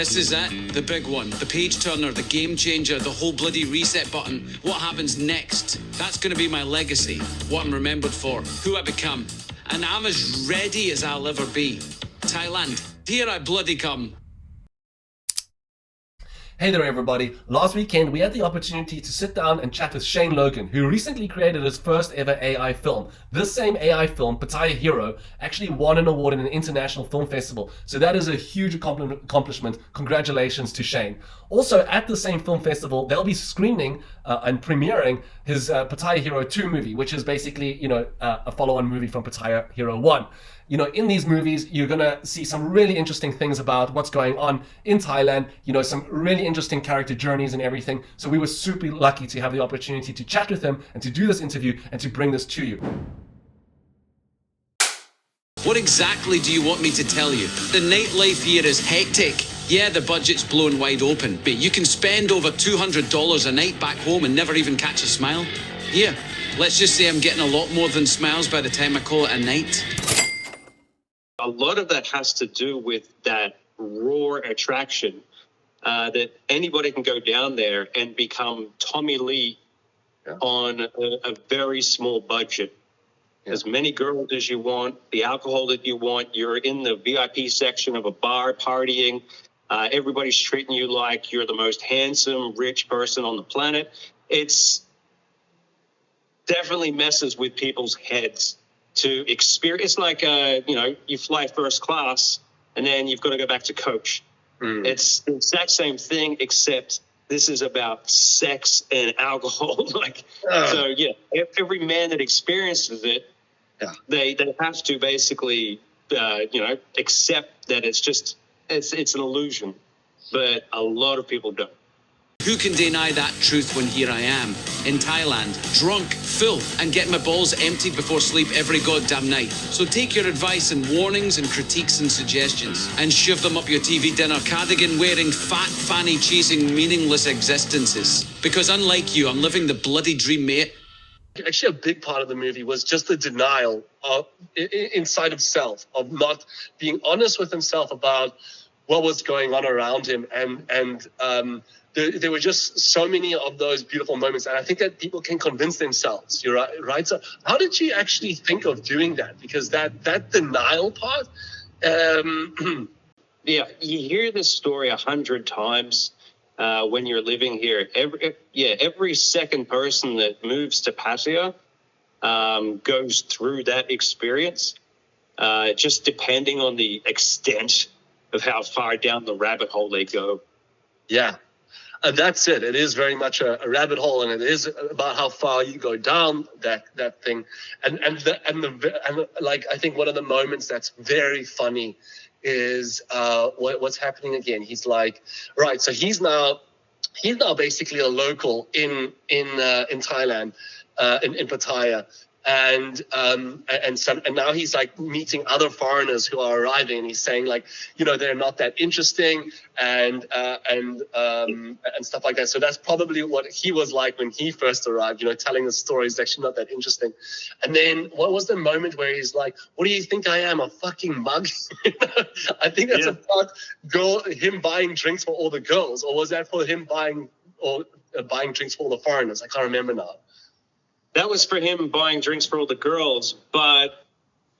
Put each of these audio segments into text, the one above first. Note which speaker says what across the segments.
Speaker 1: This is it, the big one, the page turner, the game changer, the whole bloody reset button. What happens next? That's going to be my legacy, what I'm remembered for, who I become. And I'm as ready as I'll ever be. Thailand, here I bloody come.
Speaker 2: Hey there everybody, last weekend we had the opportunity to sit down and chat with Cheyne Logan, who recently created his first ever AI film. This same AI film, Pattaya Hero, actually won an award in an international film festival, so that is a huge accomplishment. Congratulations to Cheyne. Also at the same film festival, they'll be screening and premiering his Pattaya Hero 2 movie, which is basically, a follow-on movie from Pattaya Hero 1. In these movies, you're going to see some really interesting things about what's going on in Thailand, some really interesting character journeys and everything. So we were super lucky to have the opportunity to chat with him and to do this interview and to bring this to you.
Speaker 1: What exactly do you want me to tell you? The nightlife here is hectic. Yeah, the budget's blown wide open, but you can spend over $200 a night back home and never even catch a smile. Here, let's just say I'm getting a lot more than smiles by the time I call it a night.
Speaker 3: A lot of that has to do with that raw attraction that anybody can go down there and become Tommy Lee on a very small budget. As many girls as you want, the alcohol that you want, you're in the VIP section of a bar partying. Everybody's treating you like you're the most handsome, rich person on the planet. It's definitely messes with people's heads. To experience, it's like, you fly first class and then you've got to go back to coach. It's the exact same thing, except this is about sex and alcohol. So yeah, every man that experiences it, they have to basically, accept that it's an illusion, but a lot of people don't.
Speaker 1: Who can deny that truth when here I am, in Thailand, drunk, full, and getting my balls emptied before sleep every goddamn night? So take your advice and warnings and critiques and suggestions, and shove them up your TV dinner, cardigan-wearing, fat, fanny-chasing, meaningless existences. Because unlike you, I'm living the bloody dream, mate.
Speaker 2: Actually, a big part of the movie was just the denial of inside himself, of not being honest with himself about what was going on around him, and there were just so many of those beautiful moments, and I think that people can convince themselves. You're right. So, how did you actually think of doing that? Because that denial part,
Speaker 3: yeah, you hear this story 100 times when you're living here. Every second person that moves to Pattaya goes through that experience, just depending on the extent of how far down the rabbit hole they go.
Speaker 2: Yeah. And that's it. It is very much a rabbit hole, and it is about how far you go down that thing. And I think one of the moments that's very funny is what's happening again. He's like, right. So he's now basically a local in Thailand, in Pattaya. And now he's like meeting other foreigners who are arriving, and he's saying they're not that interesting and stuff like that. So that's probably what he was like when he first arrived, telling the story is actually not that interesting. And then what was the moment where he's like, what do you think I am, a fucking mug? I think that's about him buying drinks for all the girls, or was that for him buying drinks for all the foreigners? I can't remember now.
Speaker 3: That was for him buying drinks for all the girls. But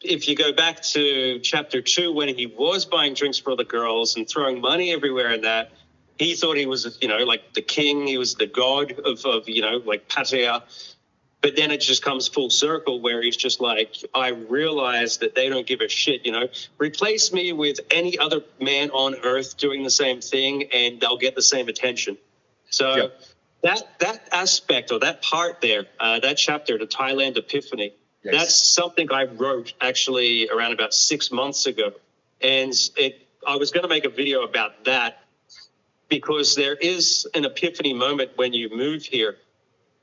Speaker 3: if you go back to chapter 2, when he was buying drinks for all the girls and throwing money everywhere in that, he thought he was, like the king. He was the god of Pattaya. But then it just comes full circle where he's just like, I realize that they don't give a shit, Replace me with any other man on earth doing the same thing and they'll get the same attention. So... yeah. That aspect, or that part there, that chapter, the Thailand Epiphany, that's something I wrote actually around about 6 months ago. And I was going to make a video about that because there is an epiphany moment when you move here.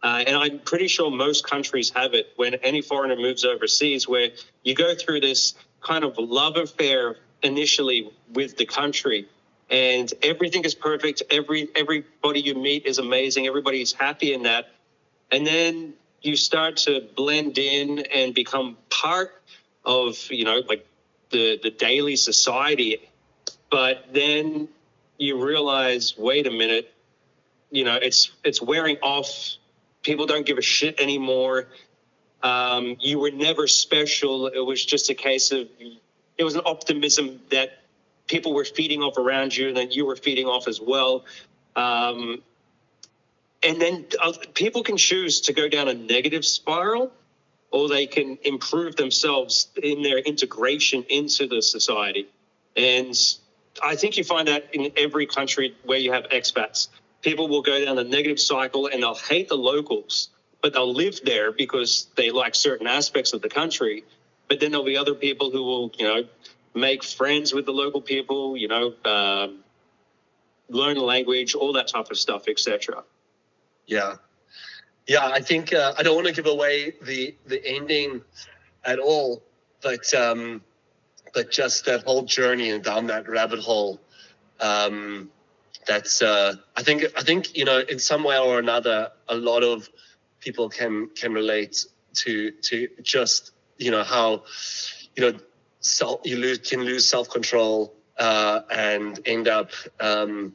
Speaker 3: And I'm pretty sure most countries have it when any foreigner moves overseas, where you go through this kind of love affair initially with the country. And everything is perfect. Everybody you meet is amazing. Everybody's happy in that. And then you start to blend in and become part of, the daily society. But then you realize, wait a minute, you know, it's wearing off. People don't give a shit anymore. You were never special. It was just a case of, it was an optimism that people were feeding off around you, and then you were feeding off as well. And then people can choose to go down a negative spiral, or they can improve themselves in their integration into the society. And I think you find that in every country where you have expats. People will go down a negative cycle and they'll hate the locals, but they'll live there because they like certain aspects of the country. But then there'll be other people who will, you know, make friends with the local people, you know, learn the language, all that type of stuff, etc.
Speaker 2: Yeah. Yeah, I think I don't want to give away the ending at all, but just that whole journey and down that rabbit hole, that's I think you know, in some way or another, a lot of people can relate to just, you know, how, you know, can lose self-control and end up in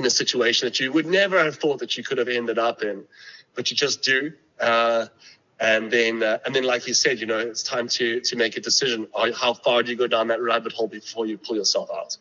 Speaker 2: a situation that you would never have thought that you could have ended up in, but you just do. And then, like you said, you know, it's time to make a decision. How far do you go down that rabbit hole before you pull yourself out?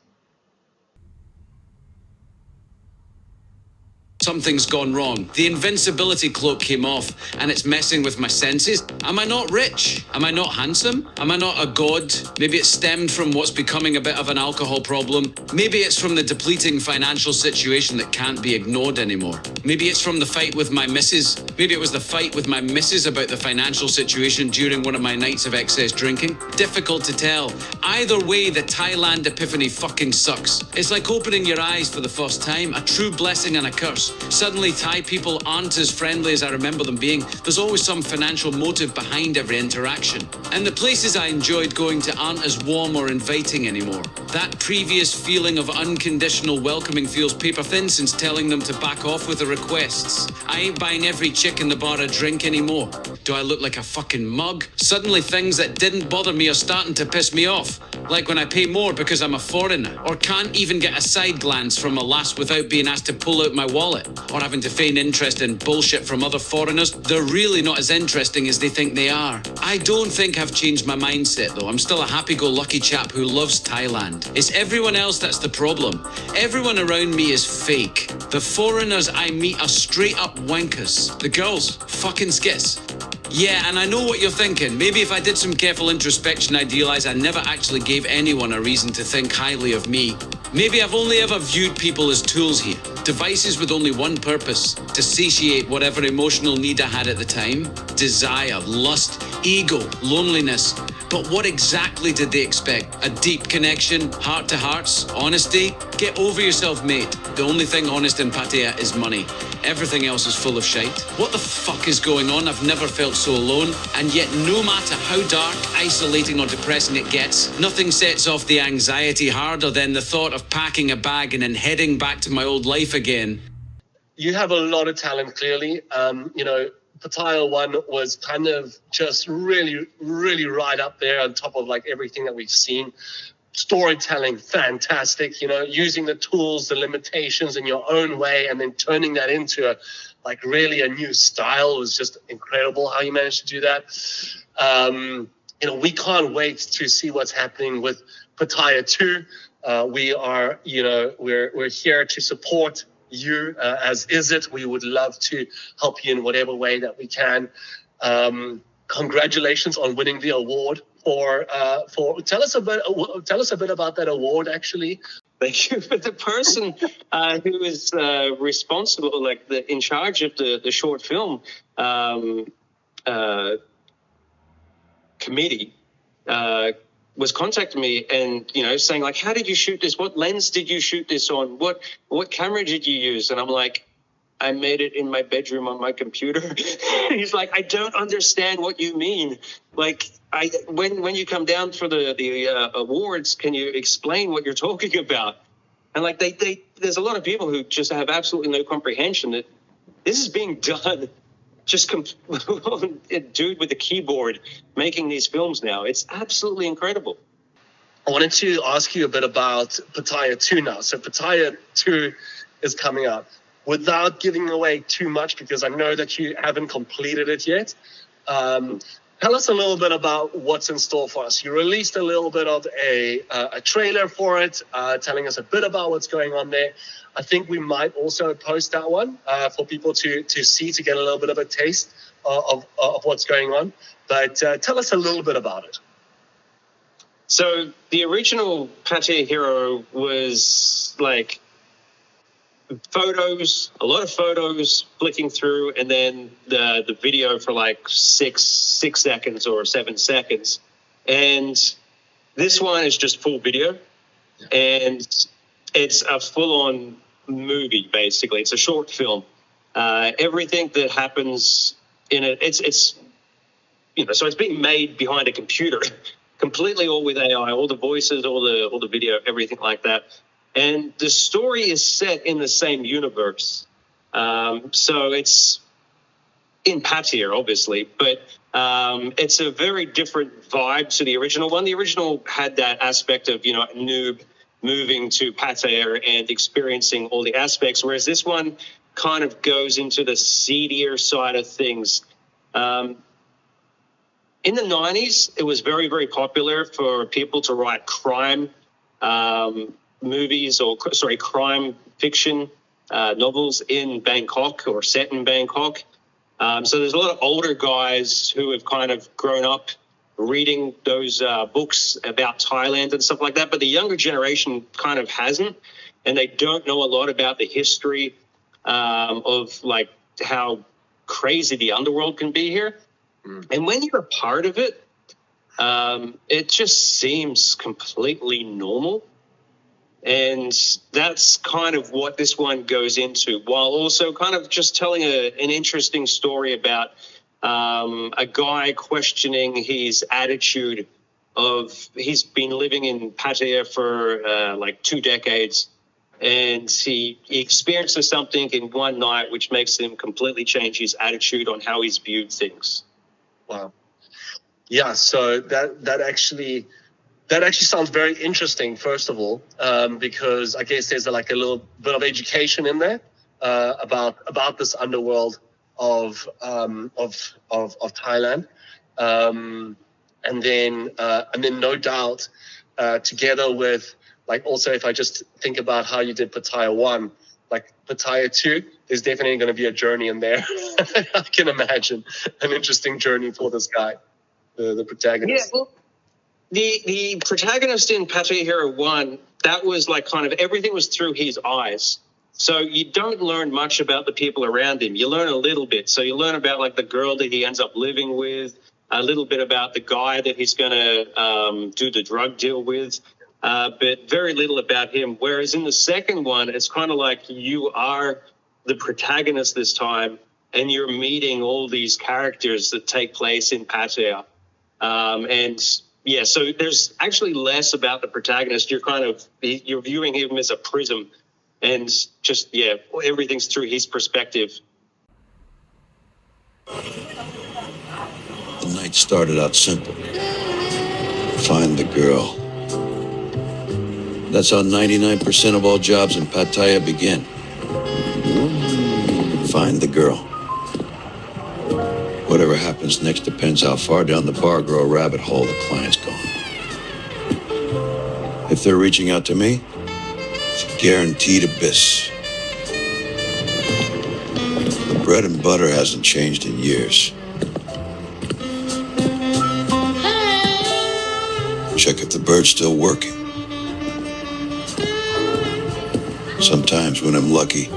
Speaker 1: Something's gone wrong. The invincibility cloak came off and it's messing with my senses. Am I not rich? Am I not handsome? Am I not a god? Maybe it stemmed from what's becoming a bit of an alcohol problem. Maybe it's from the depleting financial situation that can't be ignored anymore. Maybe it's from the fight with my missus. Maybe it was the fight with my missus about the financial situation during one of my nights of excess drinking. Difficult to tell. Either way, the Thailand epiphany fucking sucks. It's like opening your eyes for the first time, a true blessing and a curse. Suddenly Thai people aren't as friendly as I remember them being. There's always some financial motive behind every interaction. And the places I enjoyed going to aren't as warm or inviting anymore. That previous feeling of unconditional welcoming feels paper thin since telling them to back off with the requests. I ain't buying every chick in the bar a drink anymore. Do I look like a fucking mug? Suddenly things that didn't bother me are starting to piss me off. Like when I pay more because I'm a foreigner, or can't even get a side glance from a lass without being asked to pull out my wallet, or having to feign interest in bullshit from other foreigners. They're really not as interesting as they think they are. I don't think I've changed my mindset though. I'm still a happy-go-lucky chap who loves Thailand. It's everyone else that's the problem. Everyone around me is fake. The foreigners I meet are straight up wankers. The girls, fucking skits. Yeah, and I know what you're thinking. Maybe if I did some careful introspection, I'd realise I never actually gave anyone a reason to think highly of me. Maybe I've only ever viewed people as tools here. Devices with only one purpose, to satiate whatever emotional need I had at the time. Desire, lust, ego, loneliness. But what exactly did they expect? A deep connection, heart to hearts, honesty? Get over yourself, mate. The only thing honest in Pattaya is money. Everything else is full of shite. What the fuck is going on? I've never felt so alone. And yet, no matter how dark, isolating or depressing it gets, nothing sets off the anxiety harder than the thought of packing a bag and then heading back to my old life again.
Speaker 2: You have a lot of talent, clearly. You know, Pattaya one was kind of just really, really right up there on top of like everything that we've seen. Storytelling, fantastic, you know, using the tools, the limitations in your own way, and then turning that into really a new style was just incredible how you managed to do that. You know, we can't wait to see what's happening with Pattaya 2. We are, you know, we're here to support you as Izsit. We would love to help you in whatever way that we can. Congratulations on winning the award. For tell us a bit about that award, actually.
Speaker 3: Thank you. But the person who is responsible, like in charge of the short film committee, was contacting me and, you know, saying like, how did you shoot this? What lens did you shoot this on? What camera did you use? And I'm like, I made it in my bedroom on my computer. He's like, I don't understand what you mean. Like, when you come down for the awards, can you explain what you're talking about? And like, there's a lot of people who just have absolutely no comprehension that this is being done. Just a dude with a keyboard making these films now. It's absolutely incredible.
Speaker 2: I wanted to ask you a bit about Pattaya 2 now. So Pattaya 2 is coming out. Without giving away too much, because I know that you haven't completed it yet, tell us a little bit about what's in store for us. You released a little bit of a trailer for it, telling us a bit about what's going on there. I think we might also post that one for people to see, to get a little bit of a taste of what's going on. But tell us a little bit about it.
Speaker 3: So the original Pattaya Hero was like photos, a lot of photos flicking through, and then the video for like six seconds or 7 seconds. And this one is just full video, and it's a full-on movie, basically. It's a short film. Everything that happens in it, it's so it's being made behind a computer, completely all with AI, all the voices, all the video, everything like that. And the story is set in the same universe. So it's in Pattaya, obviously, but it's a very different vibe to the original one. The original had that aspect of, a noob moving to Pattaya and experiencing all the aspects, whereas this one kind of goes into the seedier side of things. In the 90s, it was very, very popular for people to write crime crime fiction novels in Bangkok or set in Bangkok. So there's a lot of older guys who have kind of grown up reading those books about Thailand and stuff like that. But the younger generation kind of hasn't, and they don't know a lot about the history of like how crazy the underworld can be here. And when you're a part of it, it just seems completely normal. And that's kind of what this one goes into, while also kind of just telling an interesting story about a guy questioning his attitude of, he's been living in Pattaya for like 2 decades, and he experiences something in one night which makes him completely change his attitude on how he's viewed things.
Speaker 2: Wow. Yeah, so that actually sounds very interesting, first of all, because I guess there's like a little bit of education in there about this underworld of Thailand, and then no doubt together with, like, also if I just think about how you did Pattaya 1, like Pattaya 2, there's definitely going to be a journey in there. I can imagine an interesting journey for this guy, the protagonist.
Speaker 3: Yeah, well, the protagonist in Pattaya Hero 1, that was like kind of everything was through his eyes. So you don't learn much about the people around him. You learn a little bit. So you learn about like the girl that he ends up living with, a little bit about the guy that he's going to do the drug deal with, but very little about him. Whereas in the second one, it's kind of like you are the protagonist this time, and you're meeting all these characters that take place in Pattaya. So there's actually less about the protagonist. You're viewing him as a prism, and just, everything's through his perspective.
Speaker 4: The night started out simple. Find the girl. That's how 99% of all jobs in Pattaya begin. Find the girl. Whatever happens next depends how far down the bar girl rabbit hole the client's going. If they're reaching out to me, it's a guaranteed abyss. The bread and butter hasn't changed in years. Check if the bird's still working. Sometimes when I'm lucky,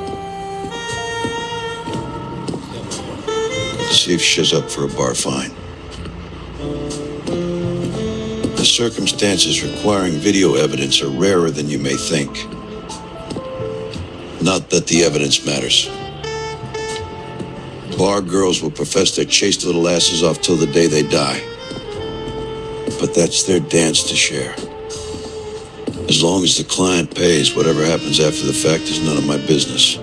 Speaker 4: see if she's up for a bar fine. The circumstances requiring video evidence are rarer than you may think. Not that the evidence matters. Bar girls will profess their chaste little asses off till the day they die. But that's their dance to share. As long as the client pays, whatever happens after the fact is none of my business.